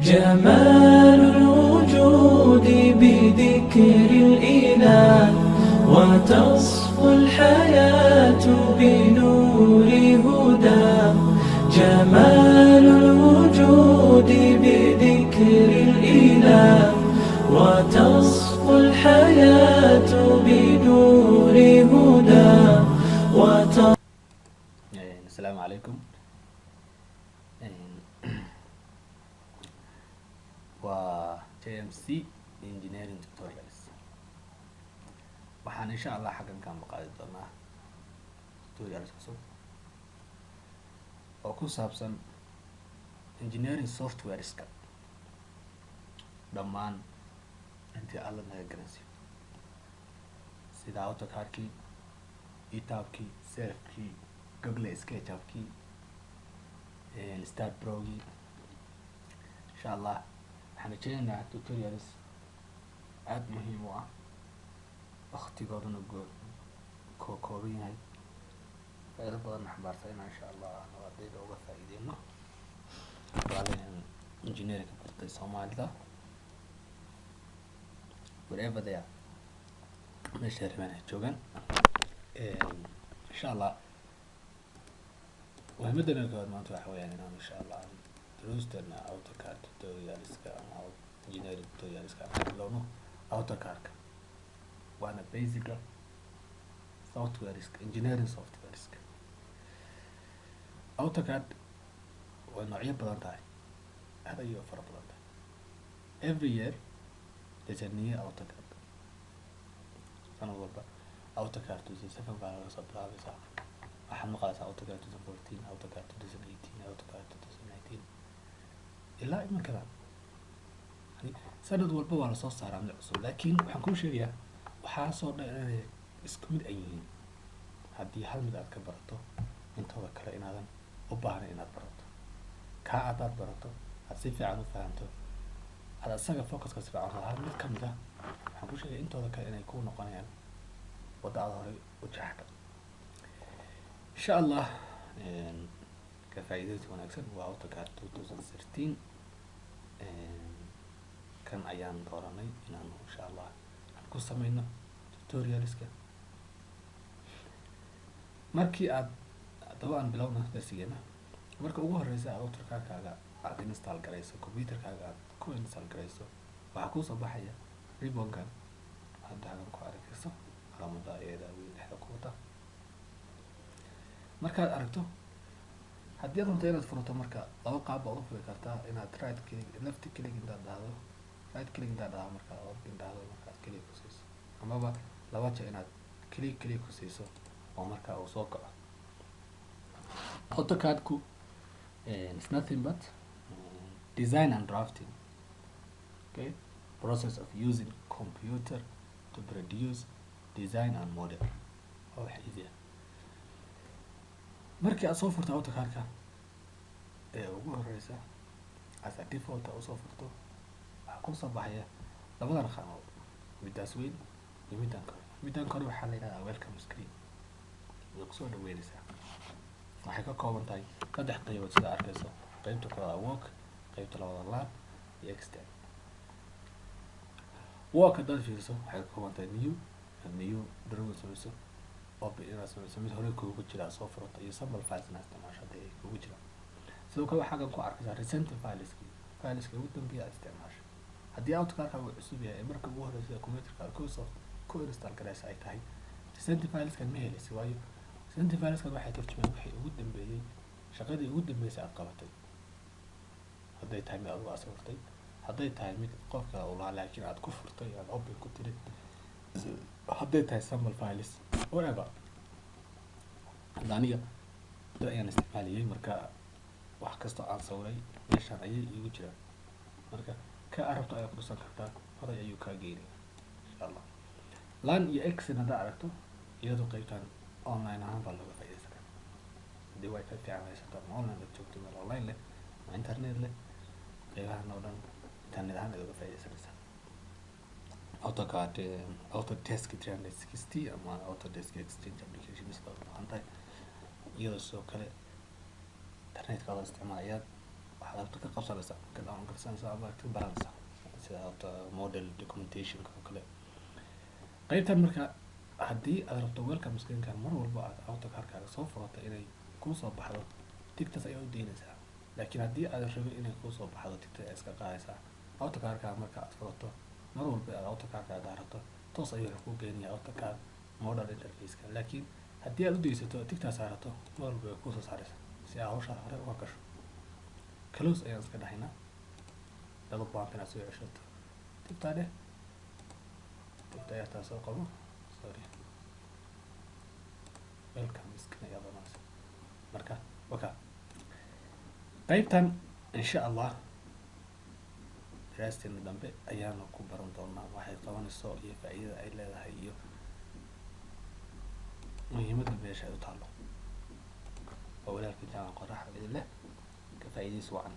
جمال الوجود بذكر الإله، وتصفو الحياة بنور هداه. جمال الوجود بذكر الإله، وتصفو الحياة بنور هداه. السلام عليكم. waa JMC Engineering Tutorials. waxaan insha Allah xaggan ka maqaadi doonaa tutorials cusub oo ku saabsan engineering softwareska dhammaan intii alla naga garansiyo, sida AutoCAD-kii, ETABS-kii, Surf-kii, Google SketchUp-kii, Start Pro-gii. insha Allah waxaan rajeynaynaa tutorials aada muhiim u ah, waktigoodana kooban yahay, faa'iido badan xambaarsan inaan insha Allah aan ardayda uga faa'iideyno walaalahan engineering bartay Soomaalida wherever they are, meesha rabaan ay joogaan. insha Allah muhiimadana koowaad maanta waxa weeyaan inaan insha Allah duruusteena AutoCAD tutorialska ama engineering tutorialska aan bilowno. AutoCAD-ka waana basic softwareska, engineering softwareska. AutoCAD waa noocyo badan tahay, aad ayay u fara badan tahay. Every year there's a new AutoCAD. sanad walba AutoCAD 2007 baa laga soo bilaabaysaa. waxaad maqlaysaa AutoCAD 2014, AutoCAD 2018, AutoCAD 2019 ilaa iminkadan. sanad walba waa lasoo saaraa mid cusub, laakiin waxaan kuu sheegayaa waxaasoo dhan inay isku mid ay yihiin haddii hal mid aad ka barato, intooda kale inaadan u baahnayn inaad barato. kaa haddaad barato, aad si fiican u fahanto, aad asaga focuska si fiican hal mid ka mid ah, waxaan kuu sheegaya intooda kale inay kuu noqonayaan wadda aad horey u jeexda. insha Allah ka faa'iidaysi wanaagsan. waa AutoCAD 2013 kan ayaan dooranay inaan insha Allah ku sameyno tutorialska. markii aad haddaba aan bilowna darsigeena, marka ugu horeysa AutoCAD-kaaga aad install garayso, computerkaaga aad ku install garayso, waxaa kusoo baxaya ribbon-kan hadda halkan ku arkayso calaamada iyada weyn dhexda ku wata. markaad aragto, haddii aad rabto inaad furato, marka laba qaab baad u furi kartaa. inaad right click, left click intaad dhahdo, right click intaad dhahdo, markaad open dhahdo, markaad click ku siiso, amaba laba jeer inaad click ku siiso oo markaa uu soo kaco. AutoCAD-ku is nothing but design and drafting, okay, process of using computer to produce design and model. oo wax easy ah. markii aad soo furto AutoCAD-ka ee ugu horeysa as a default usoo furto, waxaa kusoo baxaya labadan qaanadood, midaas weyn iyo midaan kore. midaan kore waxaa la yidhahdaa welcome screen, way kusoo dhaweynaysaa. waxay ka kooban tahay 3 qaybood sida arkayso. qaybta koowaad work, qaybta labaad lab iyo extend. work haddaad fiiriso waxay ka kooban tahay new drawing sameyso, open inaad sameyso mid hore kuugu jira soo furata, iyo sample files inaad isticmaasho hadday kuugu jiraan. sidoo kale waxaa ku arkaysaa recent fileska ugu dambeeya aad isticmaasho. haddii AutoCAD-kaaga uu cusub yahay, marka ugu horeysa computerka ku install garaysa ay tahay, recent fileskan ma helaysa, waayo recent fileskan waxay turjumaan wixii ugu dambeeyay, shaqadii ugu dambeysay aad qabatay. hadday tahay mid adigu aad sawirtay, hadday tahay mid qofka uu lahaa laakiin aad ku furtay, aad open ku tiri, hadday tahay sample files whatever. hadda aniga ayaan isticmaaliyay, marka wax kastoo aan sawiray meeshaan ayay igu jiraan. marka ka arabto ayaa ku dhusan kartaa, horay ayuu kaa geynaya insha Allah. lan iyo exen haddaa aragto, iyadoo qaybtaan online ahaan baa looga faa'iidaysan karaa. haddii way ka fiican haysato ama online aad joogto, meel online leh ama internet leh, qaybahan oo dhan internet ahaan aad uga faa'iidaysanaysaa. AutoCAD Autodesk 360 ama Autodesk Exchange applications baad u baahan tahay. iyadoo sidoo kale internetka la isticmaalayaa, waxaad rabto ka qabsanaysaa ka download garsanaysaa ama ka baranaysaa sida horta model documentationka oo kale. qaybtan marka haddii aad rabto welcome screenkan mar walba aad AutoCAD-kaaga soo furato inay kuu soo baxdo tigtaas ayaa u deynaysaa. laakiin haddii aad rabin inay kuu soo baxdo tigta ayaa iska qaadaysaa. AutoCAD-kaaga marka aad furato mar walba aad AutoCAD-kaaga daarato toos ayuu wuxuu kuu geenayaa AutoCAD model interface-ka. laakiin haddii aad u deysato tigtaas saarato mar walba way kuu soo saaraysaa si aad hawshaa hore uga gasho. close ayaan iska dhahaynaa laba baahan inaad soo ceshato tigtaa dheh tigta ayaa taa soo qabo sorry welcome screen ayaa doonaysa marka waka qaybtan insha allah daraasteena dambe ayaanu ku baran doonaa waxay qabanayso iyo faa'iidada ay leedahay iyo muhiimadda meesha ay u taalo. waa walaalka jaamac qorax idin leh ka faa'iidaysi wacan.